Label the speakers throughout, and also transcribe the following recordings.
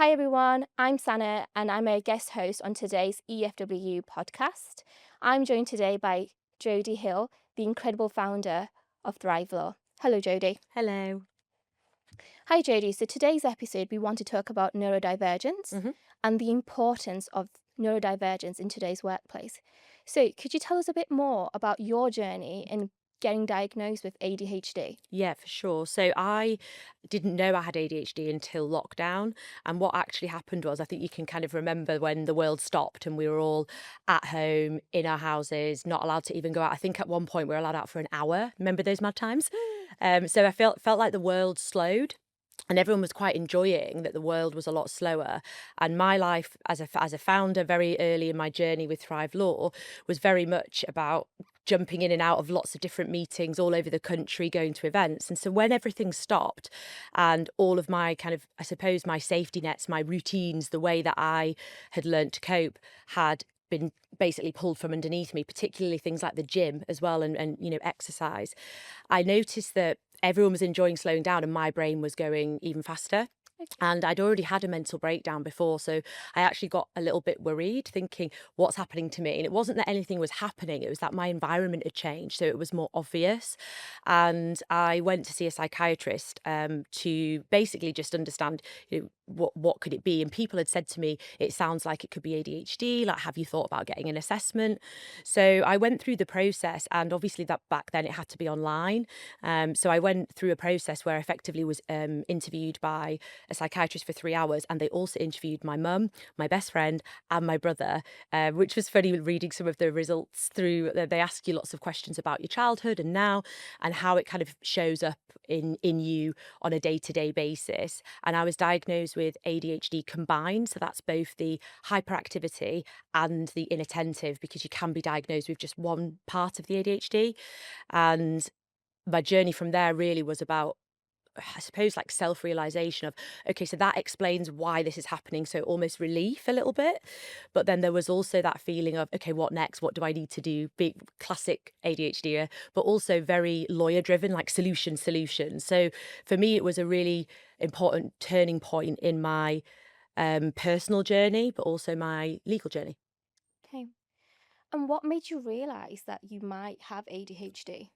Speaker 1: Hi everyone, I'm Sana and I'm a guest host on today's EFWU podcast. I'm joined today by Jodie Hill, the incredible founder of Thrive Law. Hello Jodie.
Speaker 2: Hello.
Speaker 1: Hi Jodie, so today's episode we want to talk about neurodivergence
Speaker 2: hmm
Speaker 1: and the importance of neurodivergence in today's workplace. So could you tell us a bit more about your journey in getting diagnosed with ADHD?
Speaker 2: Yeah, for sure. So I didn't know I had ADHD until lockdown. And what actually happened was, I think you can kind of remember when the world stopped and we were all at home in our houses, not allowed to even go out. I think at one point we were allowed out for an hour. Remember those mad times? So I felt like the world slowed. And everyone was quite enjoying that the world was a lot slower. And my life as a founder, very early in my journey with Thrive Law, was very much about jumping in and out of lots of different meetings all over the country, going to events. And so when everything stopped and all of my kind of, I suppose, my safety nets, my routines, the way that I had learned to cope had been basically pulled from underneath me, particularly things like the gym as well and exercise. I noticed that everyone was enjoying slowing down and my brain was going even faster.
Speaker 1: Okay.
Speaker 2: And I'd already had a mental breakdown before. So I actually got a little bit worried, thinking, what's happening to me? And it wasn't that anything was happening, it was that my environment had changed. So it was more obvious. And I went to see a psychiatrist to basically just understand, what could it be? And people had said to me, it sounds like it could be ADHD. Like, have you thought about getting an assessment? So I went through the process, and obviously that back then it had to be online. So I went through a process where I effectively was interviewed by a psychiatrist for 3 hours, and they also interviewed my mum, my best friend, and my brother, which was funny reading some of the results through. They ask you lots of questions about your childhood and now, and how it kind of shows up in you on a day-to-day basis. And I was diagnosed with ADHD combined, so that's both the hyperactivity and the inattentive, because you can be diagnosed with just one part of the ADHD. And my journey from there really was about, I suppose, like self-realization of, okay, so that explains why this is happening. So almost relief a little bit. But then there was also that feeling of, okay, what next? What do I need to do? Big classic ADHD, but also very lawyer driven, like solution. So for me, it was a really important turning point in my personal journey, but also my legal journey.
Speaker 1: Okay. And what made you realise that you might have ADHD?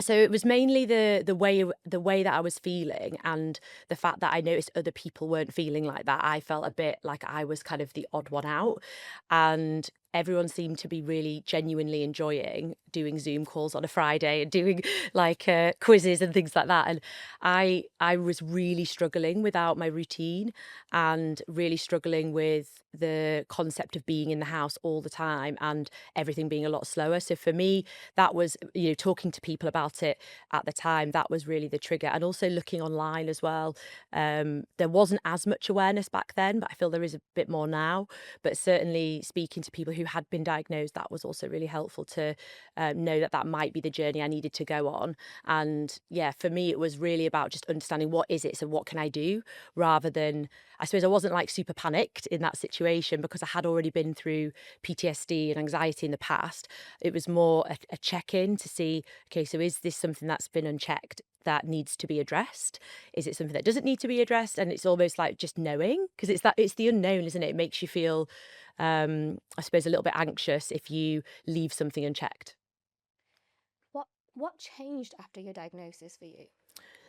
Speaker 2: So it was mainly the way that I was feeling, and the fact that I noticed other people weren't feeling like that. I felt a bit like I was kind of the odd one out, and everyone seemed to be really genuinely enjoying doing Zoom calls on a Friday and doing like quizzes and things like that. And I was really struggling without my routine, and really struggling with the concept of being in the house all the time and everything being a lot slower. So for me, that was, talking to people about it at the time, that was really the trigger. And also looking online as well. There wasn't as much awareness back then, but I feel there is a bit more now. But certainly speaking to people who had been diagnosed, that was also really helpful to know that that might be the journey I needed to go on. And yeah, for me, it was really about just understanding, what is it? So what can I do? Rather than, I suppose I wasn't like super panicked in that situation, because I had already been through PTSD and anxiety in the past. It was more a check-in to see, okay, so is this something that's been unchecked that needs to be addressed? Is it something that doesn't need to be addressed? And it's almost like just knowing, because it's the unknown, isn't it? It makes you feel, I suppose, a little bit anxious if you leave something unchecked.
Speaker 1: What changed after your diagnosis for you?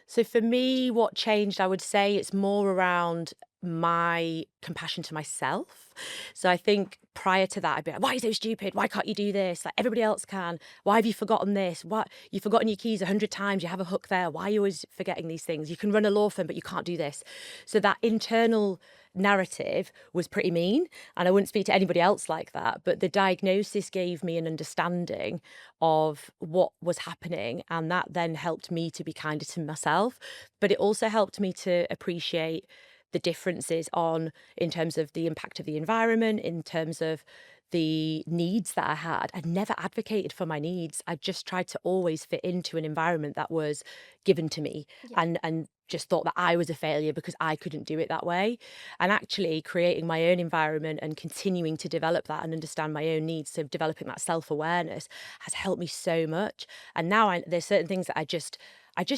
Speaker 2: So for me, what changed, I would say it's more around my compassion to myself. So I think prior to that, I'd be like, why are you so stupid? Why can't you do this? Like everybody else can. Why have you forgotten this? What, you've forgotten your keys 100 times. You have a hook there. Why are you always forgetting these things? You can run a law firm, but you can't do this. So that internal narrative was pretty mean. And I wouldn't speak to anybody else like that. But the diagnosis gave me an understanding of what was happening. And that then helped me to be kinder to myself. But it also helped me to appreciate the differences on, in terms of the impact of the environment, in terms of the needs that I had. I'd never advocated for my needs. I just tried to always fit into an environment that was given to me,
Speaker 1: Yeah.
Speaker 2: and just thought that I was a failure because I couldn't do it that way. And actually creating my own environment and continuing to develop that and understand my own needs, so developing that self-awareness, has helped me so much. And now there's certain things that I just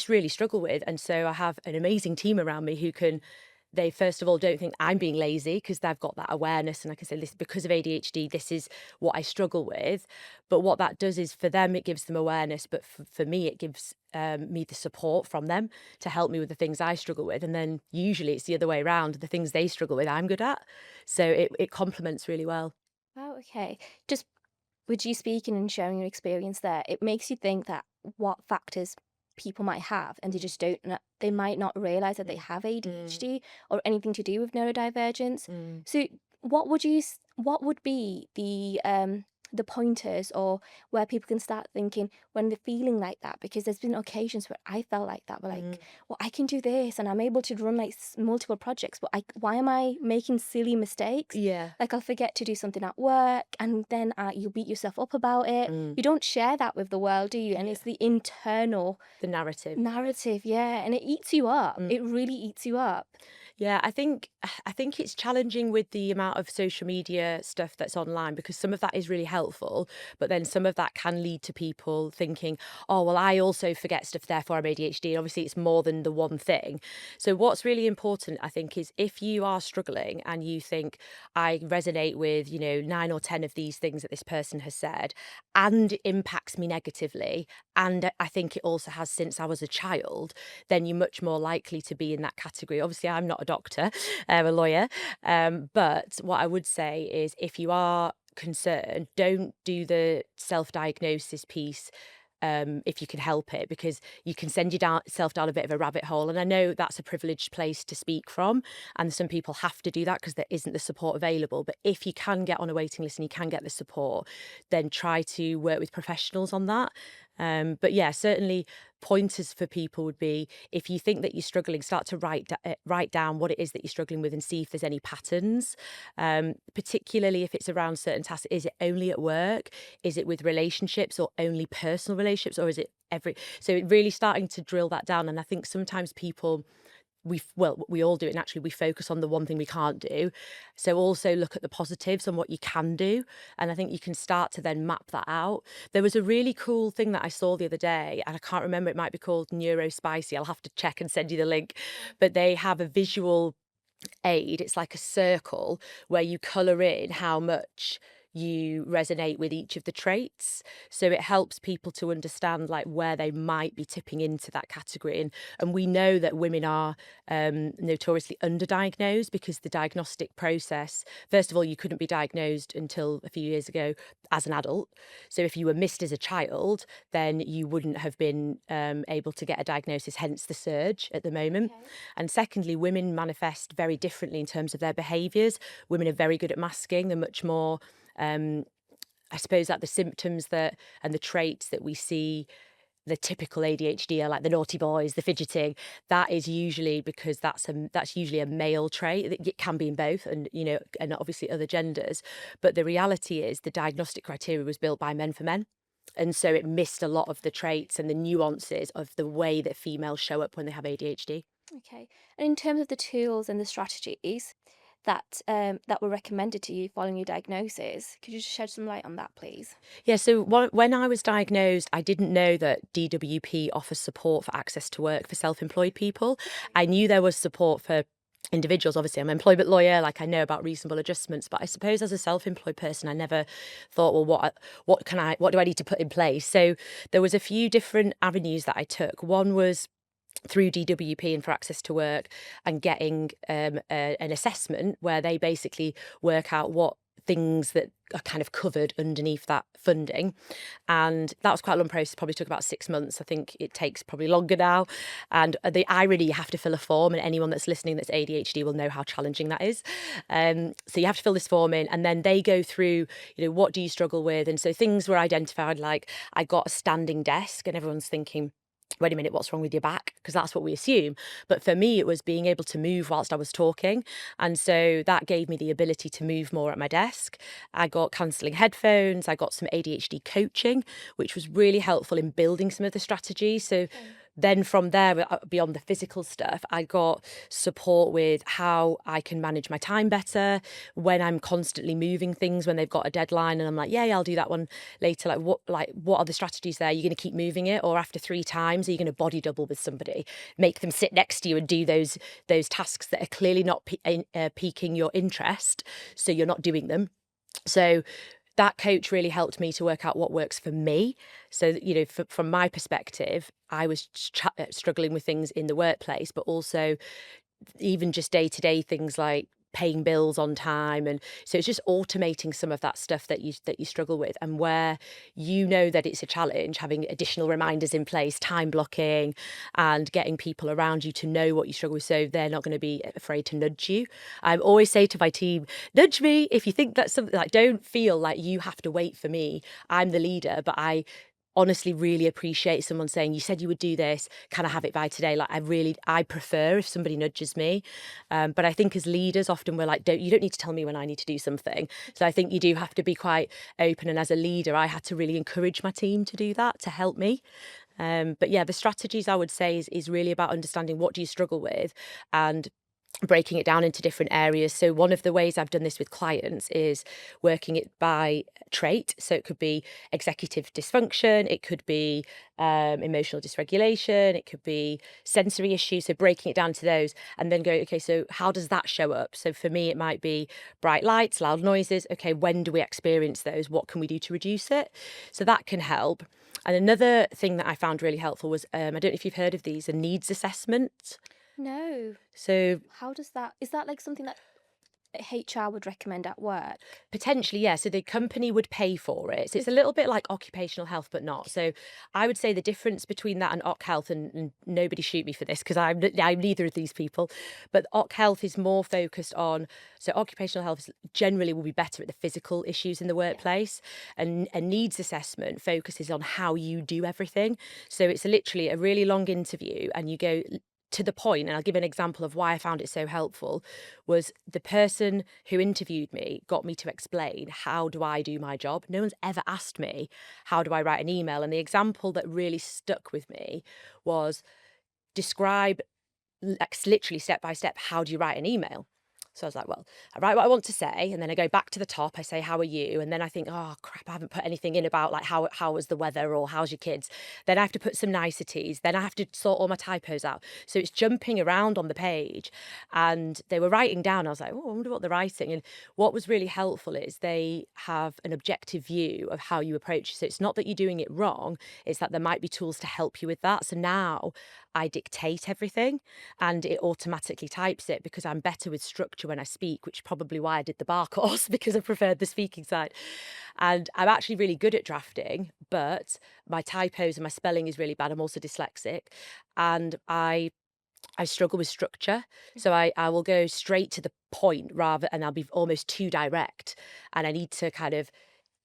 Speaker 2: really struggle with. And so I have an amazing team around me who can they first of all don't think I'm being lazy because they've got that awareness, and I can say this because of ADHD, this is what I struggle with. But what that does is for them, it gives them awareness, but for me, it gives me the support from them to help me with the things I struggle with. And then usually it's the other way around, the things they struggle with, I'm good at. So it complements really well.
Speaker 1: Oh, okay. Just with you speaking and sharing your experience there, it makes you think that what factors people might have, and they just don't, they might not realize that they have
Speaker 2: Mm,
Speaker 1: ADHD or anything to do with neurodivergence.
Speaker 2: mm.
Speaker 1: So, what would be the pointers or where people can start thinking when they're feeling like that? Because there's been occasions where I felt like that, where
Speaker 2: Mm.
Speaker 1: like, well, I can do this and I'm able to run like multiple projects, but why am I making silly mistakes?
Speaker 2: Yeah.
Speaker 1: Like I'll forget to do something at work, and then you beat yourself up about it.
Speaker 2: Mm.
Speaker 1: You don't share that with the world, do you? And
Speaker 2: Yeah.
Speaker 1: it's the internal
Speaker 2: The narrative.
Speaker 1: narrative, yeah, and it eats you up.
Speaker 2: Mm.
Speaker 1: It really eats you up.
Speaker 2: Yeah, I think it's challenging with the amount of social media stuff that's online, because some of that is really helpful, but then some of that can lead to people thinking, oh, well, I also forget stuff, therefore I'm ADHD. And obviously, it's more than the one thing. So what's really important, I think, is if you are struggling and you think I resonate with, 9 or 10 of these things that this person has said, and it impacts me negatively, and I think it also has since I was a child, then you're much more likely to be in that category. Obviously, I'm not a doctor, I'm a lawyer. But what I would say is if you are concerned, don't do the self diagnosis piece. If you can help it, because you can send yourself down a bit of a rabbit hole. And I know that's a privileged place to speak from, and some people have to do that because there isn't the support available. But if you can get on a waiting list and you can get the support, then try to work with professionals on that. But yeah, certainly pointers for people would be, if you think that you're struggling, start to write down what it is that you're struggling with and see if there's any patterns. Particularly if it's around certain tasks. Is it only at work? Is it with relationships, or only personal relationships, or is it every? So really starting to drill that down. And I think sometimes people, we all do it naturally. We focus on the one thing we can't do. So also look at the positives and what you can do. And I think you can start to then map that out. There was a really cool thing that I saw the other day, and I can't remember, it might be called Neurospicy. I'll have to check and send you the link. But they have a visual aid. It's like a circle where you colour in how much you resonate with each of the traits. So it helps people to understand like where they might be tipping into that category. And we know that women are notoriously underdiagnosed, because the diagnostic process, first of all, you couldn't be diagnosed until a few years ago as an adult. So if you were missed as a child, then you wouldn't have been able to get a diagnosis, hence the surge at the moment.
Speaker 1: Okay.
Speaker 2: And secondly, women manifest very differently in terms of their behaviours. Women are very good at masking. They're much more, I suppose, that the symptoms that and the traits that we see the typical ADHD are, like the naughty boys, the fidgeting. That is usually because that's usually a male trait. It can be in both, and and obviously other genders. But the reality is the diagnostic criteria was built by men for men. And so it missed a lot of the traits and the nuances of the way that females show up when they have ADHD.
Speaker 1: Okay. And in terms of the tools and the strategies that were recommended to you following your diagnosis, could you just shed some light on that, please?
Speaker 2: Yeah, so when I was diagnosed, I didn't know that DWP offers support for access to work for self-employed people. I knew there was support for individuals. Obviously, I'm an employment lawyer, like I know about reasonable adjustments, but I suppose as a self-employed person, I never thought, well, what do I need to put in place? So there was a few different avenues that I took. One was through DWP and for access to work, and getting an assessment where they basically work out what things that are kind of covered underneath that funding. And that was quite a long process, probably took about 6 months. I think it takes probably longer now. And the irony, you have to fill a form, and anyone that's listening that's ADHD will know how challenging that is. So you have to fill this form in, and then they go through, what do you struggle with? And so things were identified, like I got a standing desk, and everyone's thinking, wait a minute, what's wrong with your back? Because that's what we assume. But for me, it was being able to move whilst I was talking. And so that gave me the ability to move more at my desk. I got counselling headphones. I got some ADHD coaching, which was really helpful in building some of the strategies. So Then from there, beyond the physical stuff, I got support with how I can manage my time better when I'm constantly moving things, when they've got a deadline and I'm like, yeah, I'll do that one later. What are the strategies there? You're going to keep moving it, or after 3 times, are you going to body double with somebody, make them sit next to you and do those tasks that are clearly not piquing your interest, so you're not doing them. So that coach really helped me to work out what works for me. So, from my perspective, I was struggling with things in the workplace, but also even just day-to-day things like paying bills on time. And so it's just automating some of that stuff that you struggle with, and where that it's a challenge, having additional reminders in place, time blocking, and getting people around you to know what you struggle with, so they're not going to be afraid to nudge you. I always say to my team, nudge me if you think that's something, like, don't feel like you have to wait for me. I'm the leader, but I honestly really appreciate someone saying, you said you would do this, can I have it by today? Like, I prefer if somebody nudges me. But I think as leaders, often we're like, you don't need to tell me when I need to do something. So I think you do have to be quite open. And as a leader, I had to really encourage my team to do that, to help me. But yeah, the strategies I would say is really about understanding what do you struggle with and breaking it down into different areas. So one of the ways I've done this with clients is working it by trait. So it could be executive dysfunction, it could be emotional dysregulation, it could be sensory issues. So breaking it down to those and then go, okay, so how does that show up? So for me, it might be bright lights, loud noises. Okay, when do we experience those? What can we do to reduce it? So that can help. And another thing that I found really helpful was, I don't know if you've heard of these, a needs assessment.
Speaker 1: No.
Speaker 2: So
Speaker 1: How does that, is that like something that HR would recommend at work?
Speaker 2: potentially, yeah. So the company would pay for it. So it's a little bit like occupational health, but not. So I would say the difference between that and OC health, and nobody shoot me for this because I'm neither of these people, but OC health is more focused on, so occupational health generally will be better at the physical issues in the workplace, and a needs assessment focuses on how you do everything. So it's literally a really long interview and you go to the point, and I'll give an example of why I found it so helpful. Was the person who interviewed me got me to explain, how do I do my job? No one's ever asked me, how do I write an email? And the example that really stuck with me was, describe, like, literally step by step, how do you write an email? So I was like, well, I write what I want to say, and then I go back to the top, I say, how are you? And then I think, oh crap, I haven't put anything in about, like, how was the weather, or how's your kids? Then I have to put some niceties, then I have to sort all my typos out. So it's jumping around on the page. And they were writing down, I was like, oh, I wonder what they're writing. And what was really helpful is they have an objective view of how you approach it. So it's not that you're doing it wrong, it's that there might be tools to help you with that. So now I dictate everything and it automatically types it, because I'm better with structure when I speak, which is probably why I did the bar course, because I preferred the speaking side. And I'm actually really good at drafting, but my typos and my spelling is really bad. I'm also dyslexic, and I struggle with structure. So I will go straight to the point, and I'll be almost too direct. And I need to kind of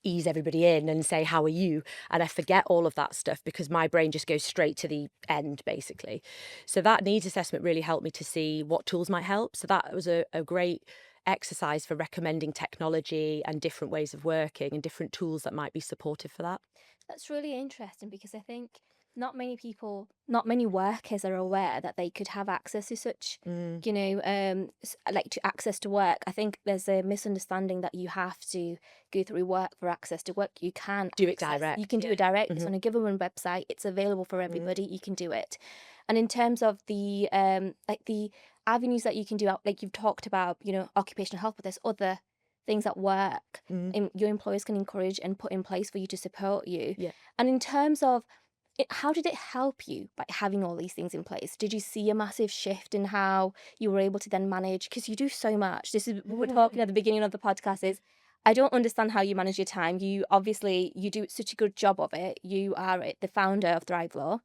Speaker 2: ease everybody in and say, how are you? And I forget all of that stuff because my brain just goes straight to the end, basically. So that needs assessment really helped me to see what tools might help. So that was a great exercise for recommending technology and different ways of working and different tools that might be supportive for that.
Speaker 1: That's really interesting, because I think not many people, not many workers are aware that they could have access to such,
Speaker 2: Mm.
Speaker 1: like, to access to work. I think there's a misunderstanding that you have to go through work for access to work. You can
Speaker 2: Do it
Speaker 1: access, you
Speaker 2: direct,
Speaker 1: can do
Speaker 2: yeah.
Speaker 1: it direct. It's
Speaker 2: Mhm.
Speaker 1: on a government website. It's available for
Speaker 2: Mm.
Speaker 1: everybody. You can do it. And in terms of the like the avenues that you can do out, like you've talked about, occupational health, but there's other things at work
Speaker 2: Mm.
Speaker 1: your employers can encourage and put in place for you to support you.
Speaker 2: Yeah.
Speaker 1: And in terms of it, how did it help you by having all these things in place? Did you see a massive shift in how you were able to then manage? Because you do so much. This is what we're talking at the beginning of the podcast is, I don't understand how you manage your time. You do such a good job of it. You are the founder of Thrive Law,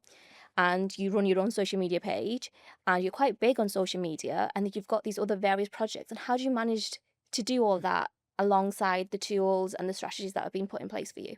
Speaker 1: and you run your own social media page, and you're quite big on social media, and then you've got these other various projects. And how do you manage to do all that alongside the tools and the strategies that have been put in place for you?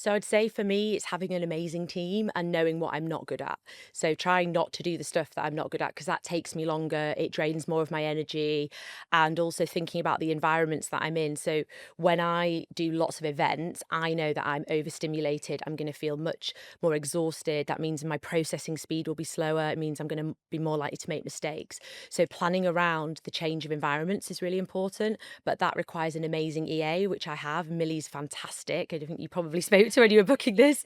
Speaker 2: So I'd say for me, it's having an amazing team and knowing what I'm not good at. So trying not to do the stuff that I'm not good at because that takes me longer, it drains more of my energy, and also thinking about the environments that I'm in. So when I do lots of events, I know that I'm overstimulated. I'm going to feel much more exhausted. That means my processing speed will be slower. It means I'm going to be more likely to make mistakes. So planning around the change of environments is really important, but that requires an amazing EA, which I have. Millie's fantastic. I think you probably spoke to when you were booking this.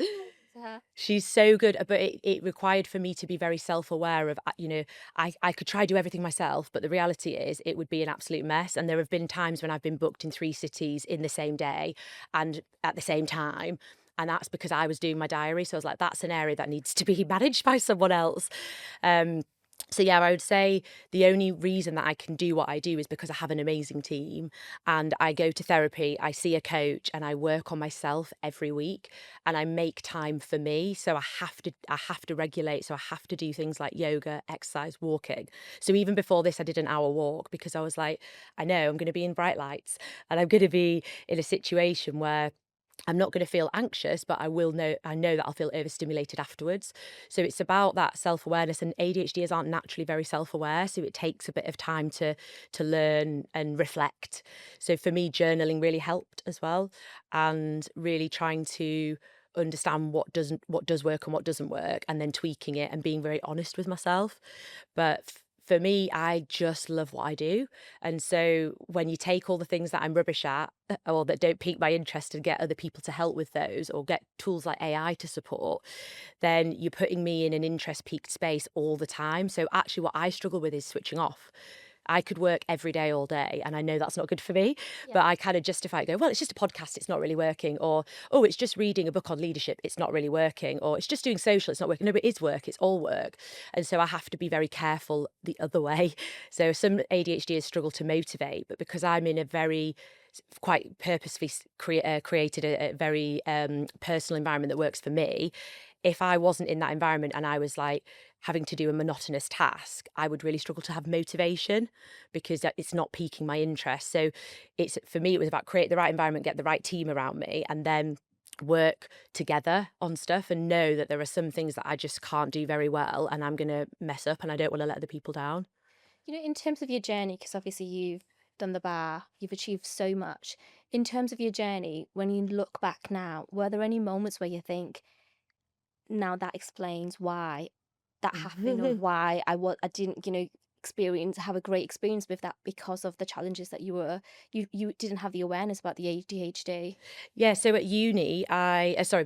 Speaker 1: Uh,
Speaker 2: She's so good, but it required for me to be very self-aware of, I could try do everything myself, but the reality is it would be an absolute mess. And there have been times when I've been booked in 3 cities in the same day and at the same time. And that's because I was doing my diary. So I was like, that's an area that needs to be managed by someone else. Um, so yeah, I would say the only reason that I can do what I do is because I have an amazing team and I go to therapy, I see a coach and I work on myself every week and I make time for me. So I have to regulate. So I have to do things like yoga, exercise, walking. So even before this, I did an hour walk because I was like, I know I'm going to be in bright lights and I'm going to be in a situation where I'm not going to feel anxious, but I know that I'll feel overstimulated afterwards. So it's about that self-awareness, and ADHDers aren't naturally very self-aware, so it takes a bit of time to learn and reflect. So for me, journaling really helped as well, and really trying to understand what does work and what doesn't work, and then tweaking it and being very honest with myself. But for me, I just love what I do. And so when you take all the things that I'm rubbish at or that don't pique my interest and get other people to help with those or get tools like AI to support, then you're putting me in an interest peaked space all the time. So actually, what I struggle with is switching off. I could work every day, all day, and I know that's not good for me.
Speaker 1: yeah.
Speaker 2: But I kind of justify it, go, well, it's just a podcast, it's not really working. Or, oh, it's just reading a book on leadership, it's not really working. Or it's just doing social, it's not working. No, but it is work, it's all work. And so I have to be very careful the other way. So some ADHDers struggle to motivate, but because I'm in a very quite purposefully created a very personal environment that works for me, if I wasn't in that environment and I was like having to do a monotonous task, I would really struggle to have motivation because it's not piquing my interest. So it's for me, it was about create the right environment, get the right team around me, and then work together on stuff and know that there are some things that I just can't do very well and I'm going to mess up and I don't want to let the people down.
Speaker 1: You know, in terms of your journey, because obviously you've done the bar, you've achieved so much. In terms of your journey, when you look back now, were there any moments where you think, now that explains why that happened, or why I didn't, experience have a great experience with that because of the challenges that you didn't have the awareness about the ADHD.
Speaker 2: Yeah, so at uni,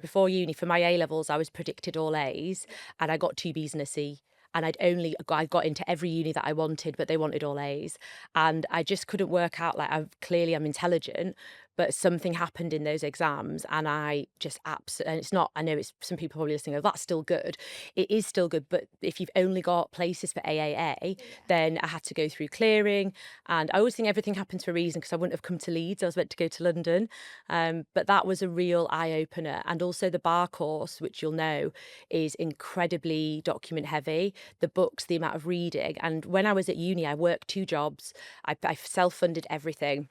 Speaker 2: before uni, for my A levels, I was predicted all A's and I got two B's and a C. And I got into every uni that I wanted, but they wanted all A's. And I just couldn't work out, like, I'm intelligent, but something happened in those exams. And I just and it's not, I know it's some people probably listening, go, that's still good. It is still good. But if you've only got places for AAA, then I had to go through clearing. And I always think everything happens for a reason because I wouldn't have come to Leeds. I was meant to go to London. But that was a real eye opener. And also the bar course, which you'll know, is incredibly document heavy. The books, the amount of reading. And when I was at uni, I worked 2 jobs. I self-funded everything.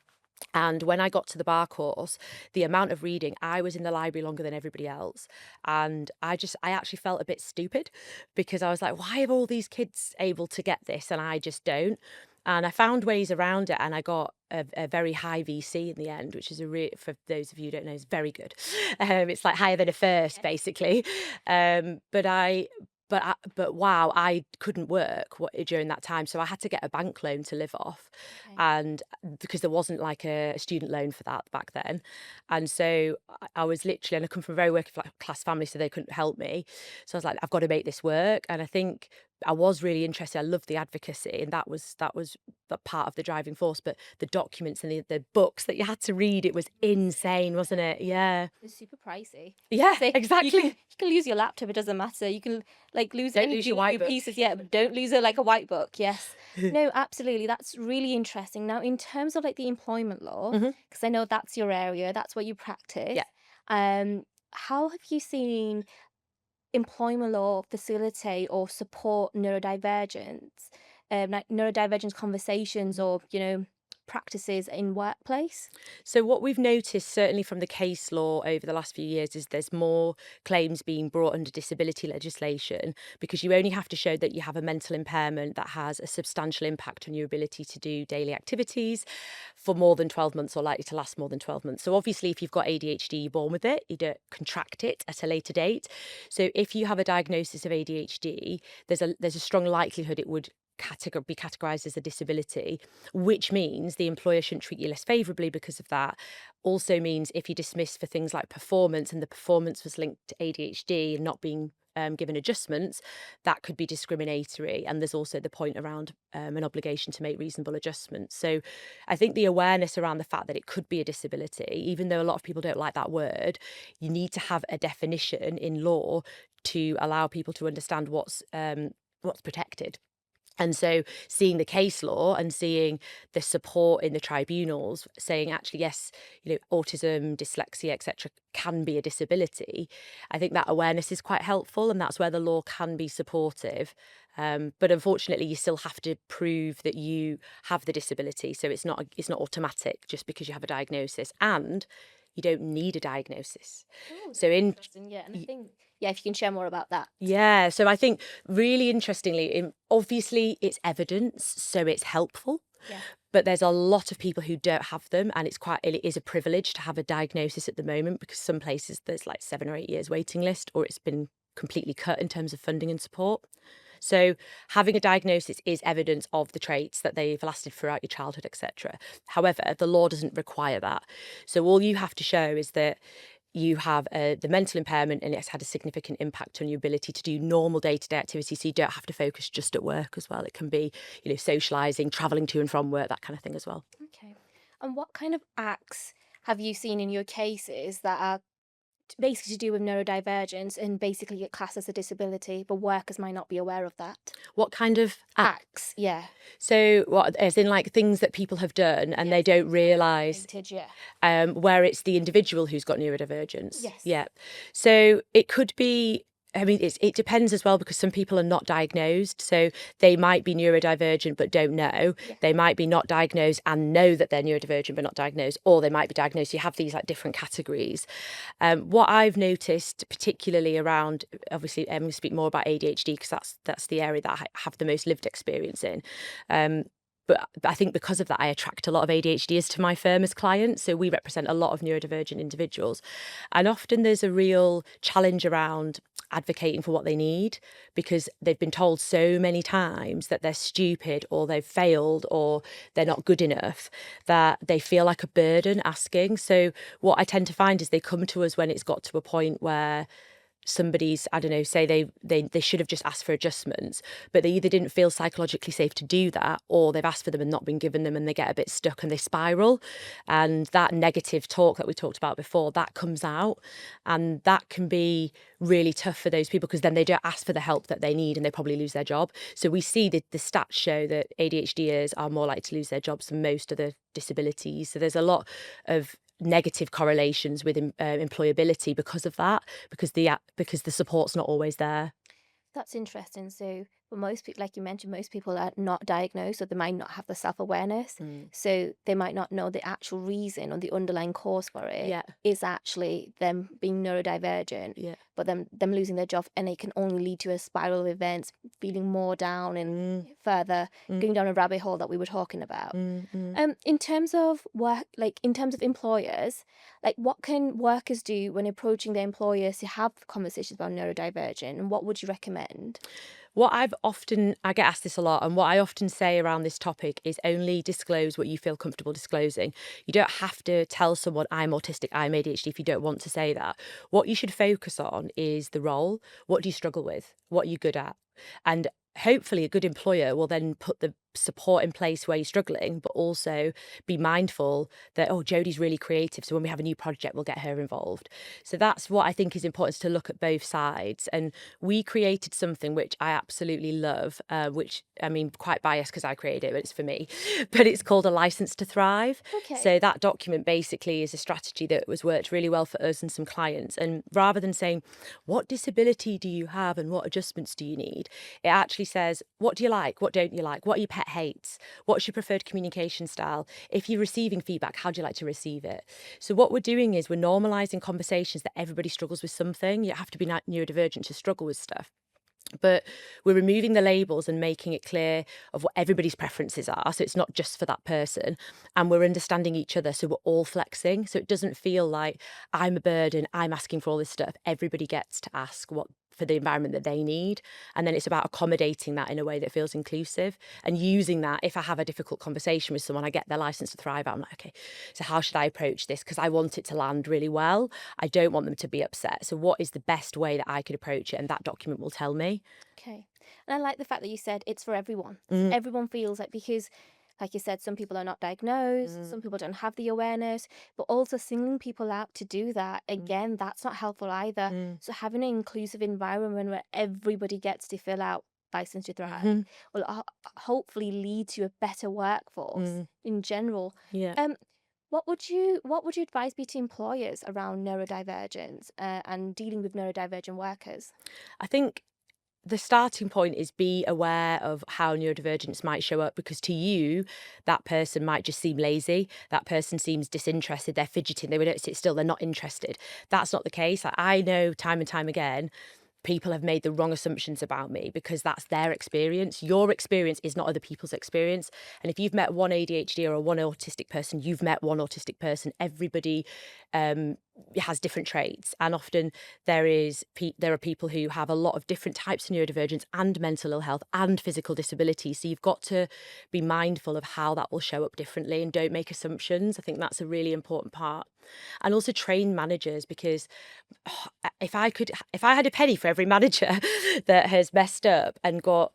Speaker 2: And when I got to the bar course, the amount of reading, I was in the library longer than everybody else. And I actually felt a bit stupid because I was like, why are all these kids able to get this and I just don't? And I found ways around it and I got a very high VC in the end, which is for those of you who don't know, is very good. It's like higher than a first, basically. But wow, I couldn't work during that time. So I had to get a bank loan to live off.
Speaker 1: Okay.
Speaker 2: And because there wasn't like a student loan for that back then. And so I was literally, and I come from a very working class family, so they couldn't help me. So I was like, I've got to make this work. And I think I was really interested. I loved the advocacy, and that was the part of the driving force. But the documents and the books that you had to read, it was insane, wasn't it? Yeah.
Speaker 1: It's super pricey.
Speaker 2: Yeah,
Speaker 1: Say
Speaker 2: exactly.
Speaker 1: you can lose your laptop, it doesn't matter. You can like lose
Speaker 2: Don't
Speaker 1: any
Speaker 2: lose your white book.
Speaker 1: pieces, yeah, but don't lose it like a white book. Yes. No, absolutely. That's really interesting. Now, in terms of like the employment law,
Speaker 2: Mhm.
Speaker 1: because I know that's your area, that's what you practice.
Speaker 2: Yeah.
Speaker 1: How have you seen employment law facilitate or support neurodivergence, like neurodivergence conversations, or practices in workplace?
Speaker 2: So what we've noticed, certainly from the case law over the last few years, is there's more claims being brought under disability legislation, because you only have to show that you have a mental impairment that has a substantial impact on your ability to do daily activities for more than 12 months or likely to last more than 12 months. So obviously, if you've got ADHD, you're born with it, you don't contract it at a later date. So if you have a diagnosis of ADHD, there's a strong likelihood it would be categorized as a disability, which means the employer shouldn't treat you less favorably because of that. Also means if you're dismissed for things like performance and the performance was linked to ADHD and not being given adjustments, that could be discriminatory. And there's also the point around an obligation to make reasonable adjustments. So I think the awareness around the fact that it could be a disability, even though a lot of people don't like that word, you need to have a definition in law to allow people to understand what's protected. And so seeing the case law and seeing the support in the tribunals saying, actually, yes, autism, dyslexia, etc., can be a disability, I think that awareness is quite helpful, and that's where the law can be supportive. But unfortunately, you still have to prove that you have the disability. So it's not automatic just because you have a diagnosis, and you don't need a diagnosis.
Speaker 1: Oh,
Speaker 2: So in
Speaker 1: interesting. Yeah, and I think if you can share more about that.
Speaker 2: Yeah, so I think really interestingly, obviously it's evidence, so it's helpful.
Speaker 1: Yeah.
Speaker 2: But there's a lot of people who don't have them, and it is a privilege to have a diagnosis at the moment, because some places there's like 7 or 8 years waiting list, or it's been completely cut in terms of funding and support. So having a diagnosis is evidence of the traits that they've lasted throughout your childhood, etc. However, the law doesn't require that. So all you have to show is that you have the mental impairment and it's had a significant impact on your ability to do normal day-to-day activities. So you don't have to focus just at work as well. It can be, socialising, travelling to and from work, that kind of thing as well.
Speaker 1: Okay. And what kind of acts have you seen in your cases that are basically to do with neurodivergence and basically get classed as a disability, but workers might not be aware of that?
Speaker 2: What kind of
Speaker 1: Acts, yeah.
Speaker 2: So what, as in like things that people have done and they don't realise, where it's the individual who's got neurodivergence.
Speaker 1: Yes.
Speaker 2: Yeah. So it could be, I mean, it depends as well, because some people are not diagnosed. So they might be neurodivergent but don't know.
Speaker 1: Yeah.
Speaker 2: They might be not diagnosed and know that they're neurodivergent but not diagnosed, or they might be diagnosed. You have these like different categories. What I've noticed, particularly around, obviously, I'm going to speak more about ADHD because that's the area that I have the most lived experience in. But I think because of that, I attract a lot of ADHDers to my firm as clients. So we represent a lot of neurodivergent individuals. And often there's a real challenge around advocating for what they need, because they've been told so many times that they're stupid or they've failed or they're not good enough, that they feel like a burden asking. So what I tend to find is they come to us when it's got to a point where somebody's, I don't know, say they should have just asked for adjustments, but they either didn't feel psychologically safe to do that, or they've asked for them and not been given them, and they get a bit stuck and they spiral. And that negative talk that we talked about before, that comes out, and that can be really tough for those people, because then they don't ask for the help that they need and they probably lose their job. So we see that the stats show that ADHDers are more likely to lose their jobs than most other disabilities. So there's a lot of negative correlations with employability because of that, because the support's not always there.
Speaker 1: That's interesting. So for most people, like you mentioned, most people are not diagnosed, or they might not have the self-awareness. So they might not know the actual reason or the underlying cause for it is actually them being neurodivergent, but them losing their job, and it can only lead to a spiral of events, feeling more down and further going down a rabbit hole that we were talking about. In terms of work, like in terms of employers, like what can workers do when approaching their employers to have conversations about neurodivergent, and what would you recommend?
Speaker 2: I get asked this a lot, and what I often say around this topic is only disclose what you feel comfortable disclosing. You don't have to tell someone I'm autistic, I'm ADHD if you don't want to say that. What you should focus on is the role. What do you struggle with? What are you good at? And hopefully a good employer will then put the support in place where you're struggling, but also be mindful that, oh, Jodie's really creative, so when we have a new project, we'll get her involved. So that's what I think is important, to look at both sides. And we created something which I absolutely love, which, I mean, quite biased because I created it, but it's for me. But it's called A License to Thrive.
Speaker 1: Okay.
Speaker 2: So that document basically is a strategy that was worked really well for us and some clients. And rather than saying, what disability do you have and what adjustments do you need? It actually says, what do you like? What don't you like? What are your pet pet hates? What's your preferred communication style? If you're receiving feedback, how do you like to receive it? So what we're doing is we're normalizing conversations that everybody struggles with something. You don't have to be neurodivergent to struggle with stuff. But we're removing the labels and making it clear of what everybody's preferences are. So it's not just for that person. And we're understanding each other. So we're all flexing. So it doesn't feel like I'm a burden, I'm asking for all this stuff. Everybody gets to ask what for the environment that they need. And then it's about accommodating that in a way that feels inclusive and using that. If I have a difficult conversation with someone, I get their license to thrive. I'm like, okay, so how should I approach this? Because I want it to land really well. I don't want them to be upset. So what is the best way that I could approach it? And that document will tell me.
Speaker 1: Okay. And I like the fact that you said it's for everyone.
Speaker 2: Mm.
Speaker 1: Everyone feels like, because like you said, some people are not diagnosed, some people don't have the awareness, but also singling people out to do that, again, that's not helpful either. So having an inclusive environment where everybody gets to fill out license to thrive will hopefully lead to a better workforce in general.
Speaker 2: Yeah.
Speaker 1: What would your advice be to employers around neurodivergence and dealing with neurodivergent workers?
Speaker 2: I think the starting point is be aware of how neurodivergence might show up, because to you, that person might just seem lazy. That person seems disinterested. They're fidgeting. They would sit still. They're not interested. That's not the case. Like, I know time and time again, people have made the wrong assumptions about me because that's their experience. Your experience is not other people's experience. And if you've met one ADHD or one autistic person, you've met one autistic person. Everybody has different traits, and often there are people who have a lot of different types of neurodivergence and mental ill health and physical disability. So you've got to be mindful of how that will show up differently and don't make assumptions. I think that's a really important part. And also train managers, because if I had a penny for every manager that has messed up and got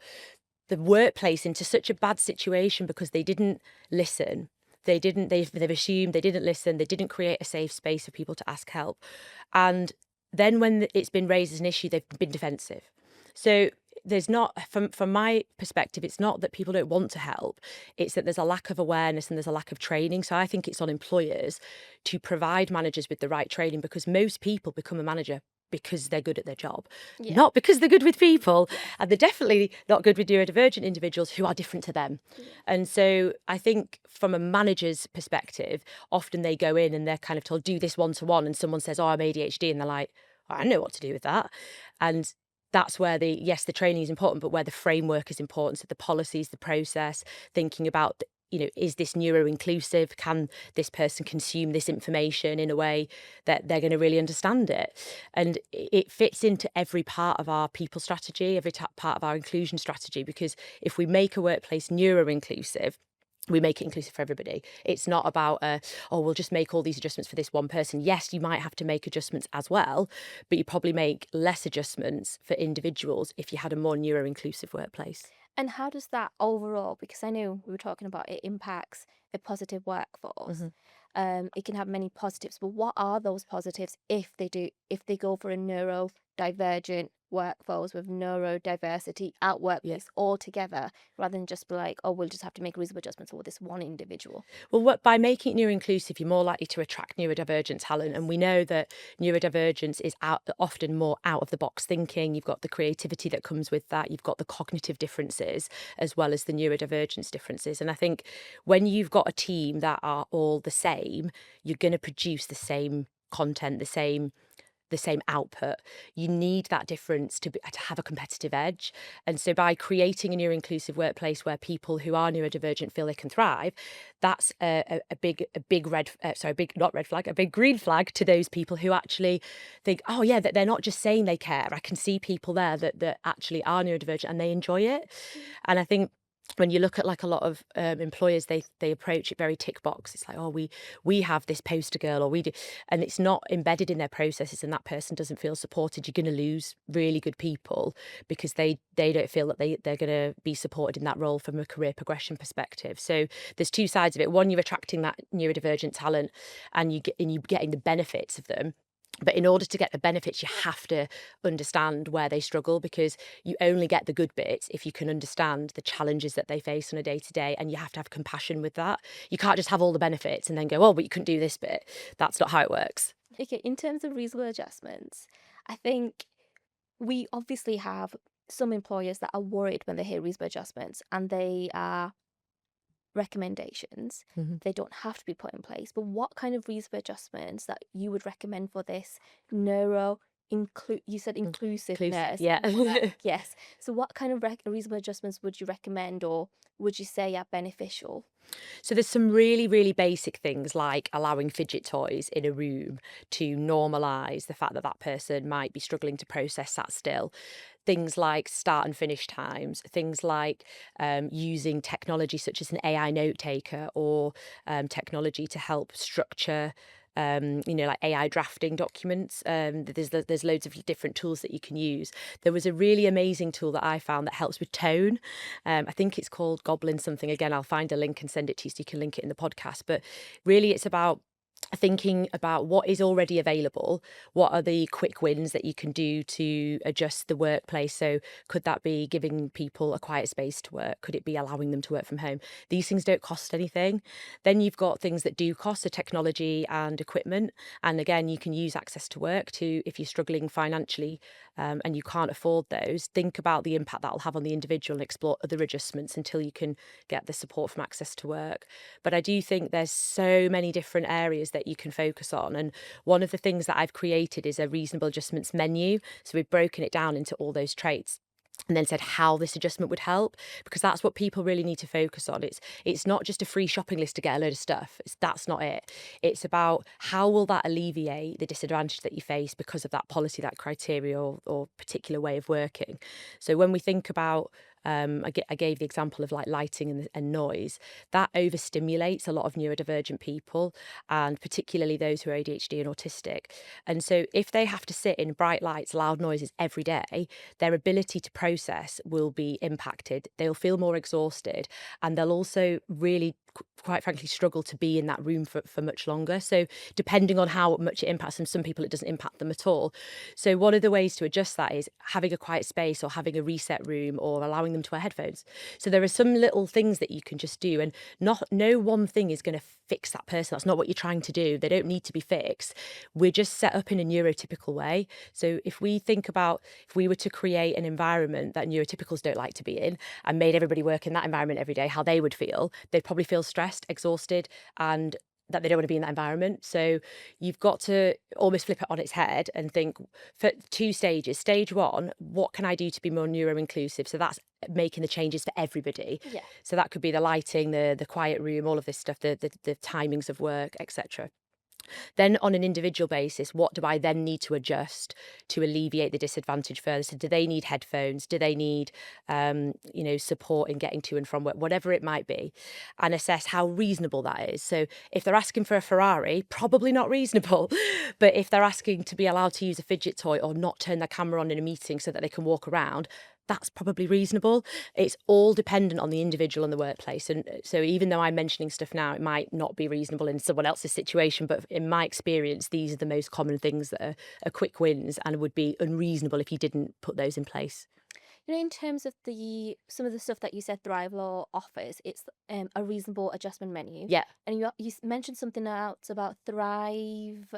Speaker 2: the workplace into such a bad situation because they didn't listen. They've assumed, they didn't listen, they didn't create a safe space for people to ask help. And then when it's been raised as an issue, they've been defensive. So there's not, from my perspective, it's not that people don't want to help, it's that there's a lack of awareness and there's a lack of training. So I think it's on employers to provide managers with the right training, because most people become a manager because they're good at their job, not because they're good with people. And they're definitely not good with neurodivergent individuals who are different to them. And so I think from a manager's perspective, often they go in and they're kind of told, do this one-to-one, and someone says, oh, I'm ADHD, and they're like, oh, I know what to do with that. And that's where the training is important, but where the framework is important. So the policies, the process, thinking about, is this neuro-inclusive? Can this person consume this information in a way that they're going to really understand it? And it fits into every part of our people strategy, every part of our inclusion strategy, because if we make a workplace neuro-inclusive, we make it inclusive for everybody. It's not about, we'll just make all these adjustments for this one person. Yes, you might have to make adjustments as well, but you probably make less adjustments for individuals if you had a more neuro-inclusive workplace.
Speaker 1: And how does that overall, because I know we were talking about it impacts a positive workforce. It can have many positives, but what are those positives if they go for a neurodivergent workforce with neurodiversity at workplace altogether, rather than just be like, oh, we'll just have to make reasonable adjustments for this one individual?
Speaker 2: Well, by making it neuro-inclusive, you're more likely to attract neurodivergent talent. And we know that neurodivergence is often more out-of-the-box thinking. You've got the creativity that comes with that. You've got the cognitive differences as well as the neurodivergence differences. And I think when you've got a team that are all the same, you're going to produce the same content, the same output. You need that difference to have a competitive edge. And so by creating a neuro-inclusive workplace where people who are neurodivergent feel they can thrive, that's a big green flag to those people who actually think, oh yeah, that they're not just saying they care. I can see people there that actually are neurodivergent and they enjoy it. And I think when you look at like a lot of employers, they approach it very tick box. It's like, oh, we have this poster girl, or we do, and it's not embedded in their processes, and that person doesn't feel supported. You're going to lose really good people because they don't feel that they're going to be supported in that role from a career progression perspective. So there's two sides of it. One, you're attracting that neurodivergent talent, and you're getting the benefits of them. But in order to get the benefits, you have to understand where they struggle, because you only get the good bits if you can understand the challenges that they face on a day-to-day, and you have to have compassion with that. You can't just have all the benefits and then go, oh, but you couldn't do this bit. That's not how it works.
Speaker 1: Okay, in terms of reasonable adjustments, I think we obviously have some employers that are worried when they hear reasonable adjustments and they are recommendations.
Speaker 2: Mhm.
Speaker 1: They don't have to be put in place. But what kind of reasonable adjustments that you would recommend for this neuro you said
Speaker 2: Inclusive,
Speaker 1: inclusiveness
Speaker 2: yeah.
Speaker 1: work? Yes. So what kind of reasonable adjustments would you recommend or would you say are beneficial?
Speaker 2: So there's some really, really basic things like allowing fidget toys in a room to normalise the fact that that person might be struggling to process that still. Things like start and finish times, things like using technology such as an AI note taker or technology to help structure like AI drafting documents. There's loads of different tools that you can use. There was a really amazing tool that I found that helps with tone. I think it's called Goblin something. Again, I'll find a link and send it to you so you can link it in the podcast. But really, it's about thinking about what is already available, what are the quick wins that you can do to adjust the workplace. So could that be giving people a quiet space to work? Could it be allowing them to work from home? These things don't cost anything. Then you've got things that do cost, so technology and equipment. And again, you can use access to work to, if you're struggling financially and you can't afford those, think about the impact that will have on the individual and explore other adjustments until you can get the support from access to work. But I do think there's so many different areas that you can focus on. And one of the things that I've created is a reasonable adjustments menu. So we've broken it down into all those traits and then said how this adjustment would help, because that's what people really need to focus on. It's not just a free shopping list to get a load of stuff. That's not it. It's about how will that alleviate the disadvantage that you face because of that policy, that criteria or particular way of working. So when we think about I gave the example of like lighting and noise, that overstimulates a lot of neurodivergent people, and particularly those who are ADHD and autistic. And so if they have to sit in bright lights, loud noises every day, their ability to process will be impacted. They'll feel more exhausted, and they'll also really, quite frankly, struggle to be in that room for much longer. So depending on how much it impacts them, some people it doesn't impact them at all. So one of the ways to adjust that is having a quiet space or having a reset room or allowing them to wear headphones. So there are some little things that you can just do, and no one thing is going to fix that person. That's not what you're trying to do. They don't need to be fixed. We're just set up in a neurotypical way. So if we think about, if we were to create an environment that neurotypicals don't like to be in and made everybody work in that environment every day, how they would feel, they'd probably feel stressed, exhausted, and that they don't want to be in that environment. So you've got to almost flip it on its head and think for 2 stages. Stage 1, what can I do to be more neuro inclusive? So that's making the changes for everybody.
Speaker 1: Yeah.
Speaker 2: So that could be the lighting, the quiet room, all of this stuff, the timings of work, etc. Then on an individual basis, what do I then need to adjust to alleviate the disadvantage further? So do they need headphones? Do they need, support in getting to and from work, whatever it might be, and assess how reasonable that is. So if they're asking for a Ferrari, probably not reasonable. But if they're asking to be allowed to use a fidget toy or not turn their camera on in a meeting so that they can walk around, that's probably reasonable. It's all dependent on the individual and the workplace. And so even though I'm mentioning stuff now, it might not be reasonable in someone else's situation. But in my experience, these are the most common things that are quick wins and would be unreasonable if you didn't put those in place.
Speaker 1: In terms of some of the stuff that you said Thrive Law offers, it's a reasonable adjustment menu.
Speaker 2: Yeah.
Speaker 1: And you mentioned something else about Thrive,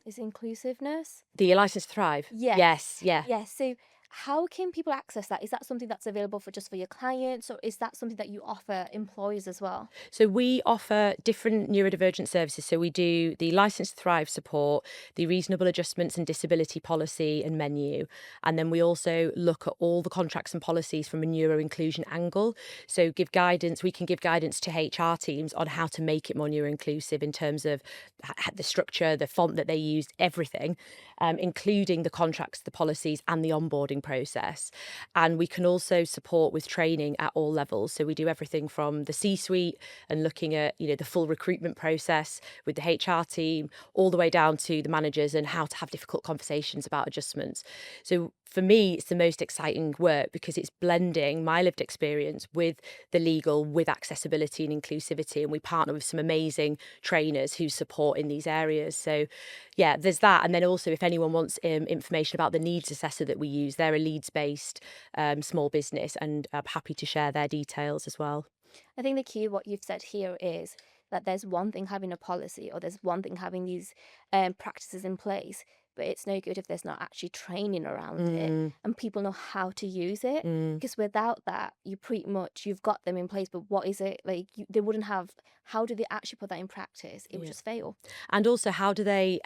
Speaker 1: is inclusiveness?
Speaker 2: The license to thrive.
Speaker 1: Yes.
Speaker 2: Yes. Yeah.
Speaker 1: Yes. So how can people access that? Is that something that's available for just for your clients, or is that something that you offer employers as well?
Speaker 2: So we offer different neurodivergent services. So we do the License to Thrive support, the reasonable adjustments and disability policy and menu. And then we also look at all the contracts and policies from a neuro inclusion angle. So we can give guidance to HR teams on how to make it more neuro inclusive in terms of the structure, the font that they use, everything, including the contracts, the policies and the onboarding process. And we can also support with training at all levels. So we do everything from the C-suite and looking at, the full recruitment process with the HR team, all the way down to the managers and how to have difficult conversations about adjustments. So for me, it's the most exciting work because it's blending my lived experience with the legal, with accessibility and inclusivity. And we partner with some amazing trainers who support in these areas. So yeah, there's that. And then also if anyone wants information about the needs assessor that we use, they're a Leeds-based small business, and I'm happy to share their details as well.
Speaker 1: I think the key what you've said here is that there's one thing having a policy or there's one thing having these practices in place, but it's no good if there's not actually training around it
Speaker 2: Mm,
Speaker 1: and people know how to use it.
Speaker 2: mm.
Speaker 1: Because without that, you pretty much you've got them in place, but what is it like? They wouldn't have. How do they actually put that in practice? It would
Speaker 2: Yeah.
Speaker 1: just fail.
Speaker 2: And also, how do they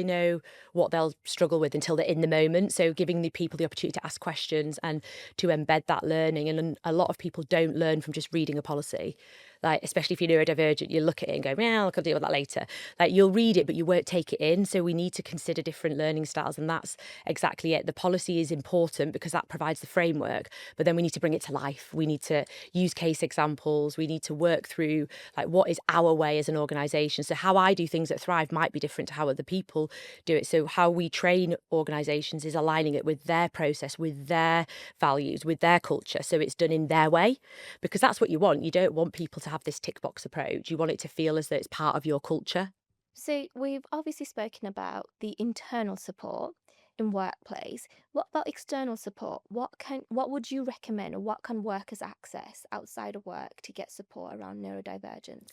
Speaker 2: know what they'll struggle with until they're in the moment? So giving the people the opportunity to ask questions and to embed that learning. And a lot of people don't learn from just reading a policy. Like, especially if you're neurodivergent, you look at it and go, "Yeah, I can deal with that later." Like, you'll read it, but you won't take it in. So we need to consider different learning styles, and that's exactly it. The policy is important because that provides the framework, but then we need to bring it to life. We need to use case examples. We need to work through like what is our way as an organisation. So how I do things at Thrive might be different to how other people do it. So how we train organisations is aligning it with their process, with their values, with their culture. So it's done in their way, because that's what you want. You don't want people to have this tick box approach. You want it to feel as though it's part of your culture.
Speaker 1: So we've obviously spoken about the internal support in workplace. What about external support? What would you recommend or what can workers access outside of work to get support around neurodivergence?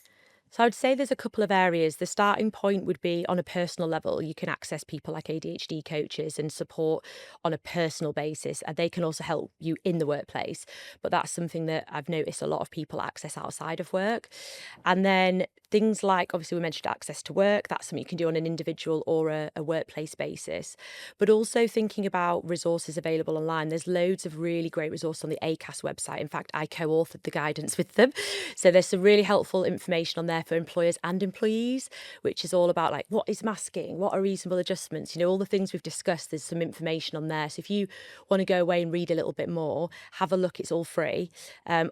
Speaker 2: So I would say there's a couple of areas. The starting point would be on a personal level. You can access people like ADHD coaches and support on a personal basis, and they can also help you in the workplace. But that's something that I've noticed a lot of people access outside of work. And then things like, obviously, we mentioned access to work. That's something you can do on an individual or a workplace basis. But also thinking about resources available online. There's loads of really great resources on the ACAS website. In fact, I co-authored the guidance with them. So there's some really helpful information on there for employers and employees, which is all about like what is masking, what are reasonable adjustments, all the things we've discussed. There's some information on there. So if you want to go away and read a little bit more, have a look. It's all free.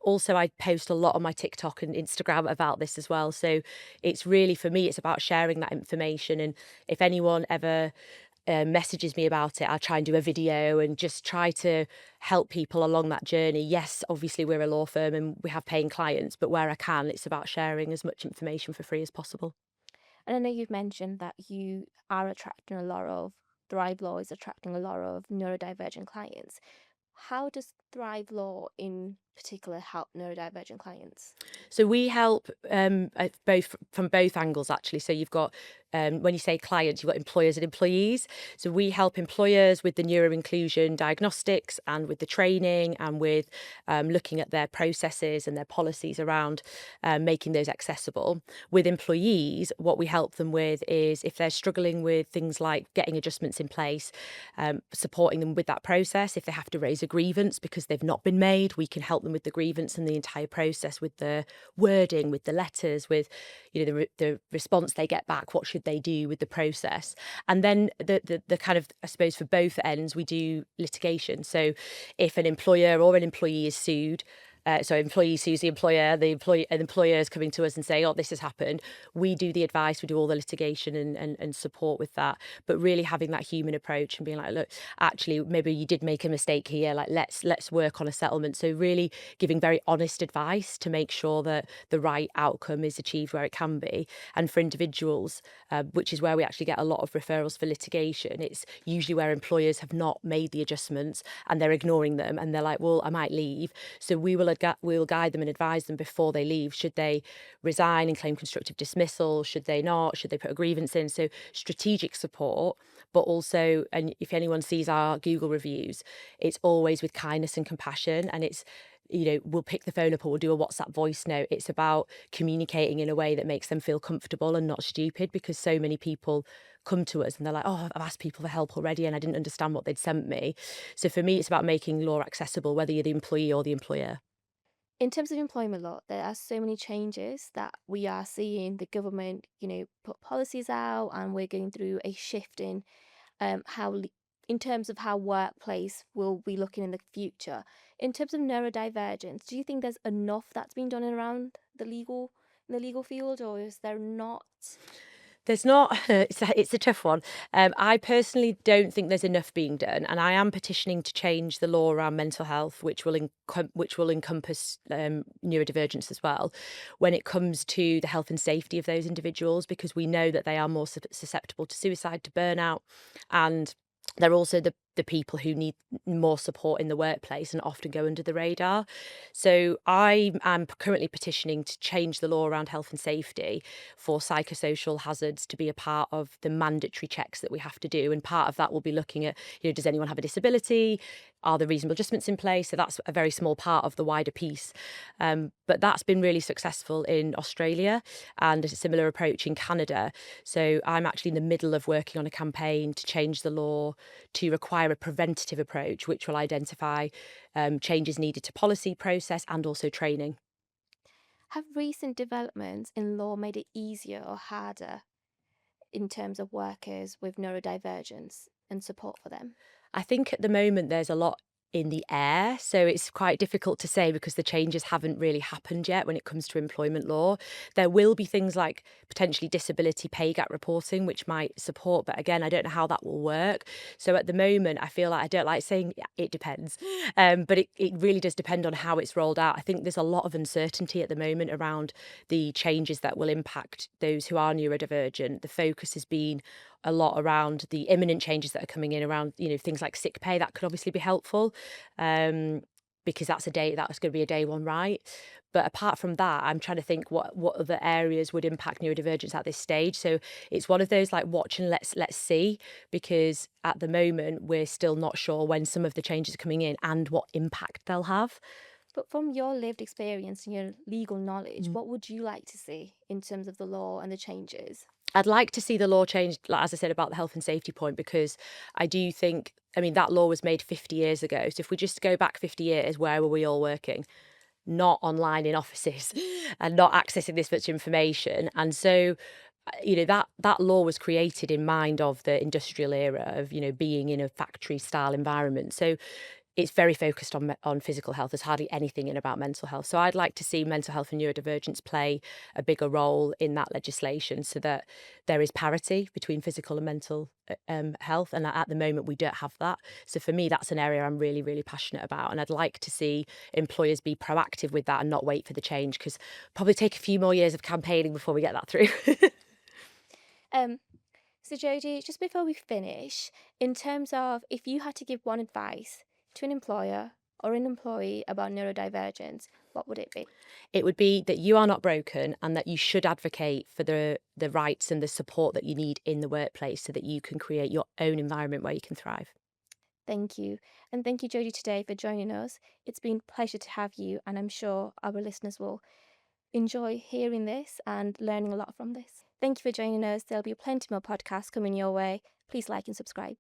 Speaker 2: Also, I post a lot on my TikTok and Instagram about this as well. So it's really, for me, it's about sharing that information. And if anyone ever messages me about it, I'll try and do a video and just try to help people along that journey. Yes, obviously we're a law firm and we have paying clients, but where I can, it's about sharing as much information for free as possible.
Speaker 1: And I know you've mentioned that you are attracting a lot of Thrive Law is attracting a lot of neurodivergent clients. How does Thrive Law in particular help neurodivergent clients?
Speaker 2: So we help both from both angles actually. So you've got when you say clients, you've got employers and employees. So we help employers with the neuro inclusion diagnostics and with the training and with looking at their processes and their policies around making those accessible. With employees, what we help them with is if they're struggling with things like getting adjustments in place, supporting them with that process. If they have to raise a grievance because they've not been made, we can help them with the grievance and the entire process, with the wording, with the letters, with the response they get back. What should they do with the process? And then the kind of, I suppose, for both ends, we do litigation. So if an employer or an employee is sued, so employee sues the employer, the employer is coming to us and saying, "Oh, this has happened." We do the advice, we do all the litigation and support with that. But really having that human approach and being like, "Look, actually, maybe you did make a mistake here. Like, let's work on a settlement." So really giving very honest advice to make sure that the right outcome is achieved where it can be. And for individuals, which is where we actually get a lot of referrals for litigation, it's usually where employers have not made the adjustments and they're ignoring them and they're like, "Well, I might leave." So we'll guide them and advise them before they leave. Should they resign and claim constructive dismissal? Should they not? Should they put a grievance in? So strategic support, but also, and if anyone sees our Google reviews, it's always with kindness and compassion. And it's, we'll pick the phone up or we'll do a WhatsApp voice note. It's about communicating in a way that makes them feel comfortable and not stupid, because so many people come to us and they're like, "Oh, I've asked people for help already and I didn't understand what they'd sent me." So for me, it's about making law accessible, whether you're the employee or the employer.
Speaker 1: In terms of employment law, there are so many changes that we are seeing the government, put policies out, and we're going through a shift in in terms of how workplace will be looking in the future. In terms of neurodivergence, do you think there's enough that's been done around in the legal field, or is there not?
Speaker 2: There's not, it's a tough one. I personally don't think there's enough being done, and I am petitioning to change the law around mental health, which will encompass neurodivergence as well, when it comes to the health and safety of those individuals, because we know that they are more susceptible to suicide, to burnout, and they're also the the people who need more support in the workplace and often go under the radar. So I am currently petitioning to change the law around health and safety for psychosocial hazards to be a part of the mandatory checks that we have to do. And part of that will be looking at, does anyone have a disability? Are there reasonable adjustments in place? So that's a very small part of the wider piece. But that's been really successful in Australia and a similar approach in Canada. So I'm actually in the middle of working on a campaign to change the law to require a preventative approach, which will identify changes needed to policy, process, and also training.
Speaker 1: Have recent developments in law made it easier or harder in terms of workers with neurodivergence and support for them?
Speaker 2: I think at the moment there's a lot in the air, so it's quite difficult to say because the changes haven't really happened yet when it comes to employment law. There will be things like potentially disability pay gap reporting, which might support, but again, I don't know how that will work. So at the moment, I feel like I don't like saying it depends, but it really does depend on how it's rolled out. I think there's a lot of uncertainty at the moment around the changes that will impact those who are neurodivergent. The focus has been a lot around the imminent changes that are coming in around, things like sick pay. That could obviously be helpful, because that's going to be a day one right. But apart from that, I'm trying to think what other areas would impact neurodivergence at this stage. So it's one of those like watch and let's see, because at the moment we're still not sure when some of the changes are coming in and what impact they'll have.
Speaker 1: But from your lived experience and your legal knowledge, what would you like to see in terms of the law and the changes?
Speaker 2: I'd like to see the law changed, like, as I said, about the health and safety point, because I do think, I mean, that law was made 50 years ago. So if we just go back 50 years, where were we all working? Not online in offices and not accessing this much information. And so, that law was created in mind of the industrial era of, being in a factory style environment. So it's very focused on physical health. There's hardly anything in about mental health. So I'd like to see mental health and neurodivergence play a bigger role in that legislation so that there is parity between physical and mental health. And at the moment, we don't have that. So for me, that's an area I'm really, really passionate about. And I'd like to see employers be proactive with that and not wait for the change, because probably take a few more years of campaigning before we get that through.
Speaker 1: Um, so Jodie, just before we finish, in terms of if you had to give one advice to an employer or an employee about neurodivergence, what would it be?
Speaker 2: It would be that you are not broken and that you should advocate for the rights and the support that you need in the workplace so that you can create your own environment where you can thrive.
Speaker 1: Thank you. And thank you, Jodie, today for joining us. It's been a pleasure to have you, and I'm sure our listeners will enjoy hearing this and learning a lot from this. Thank you for joining us. There'll be plenty more podcasts coming your way. Please like and subscribe.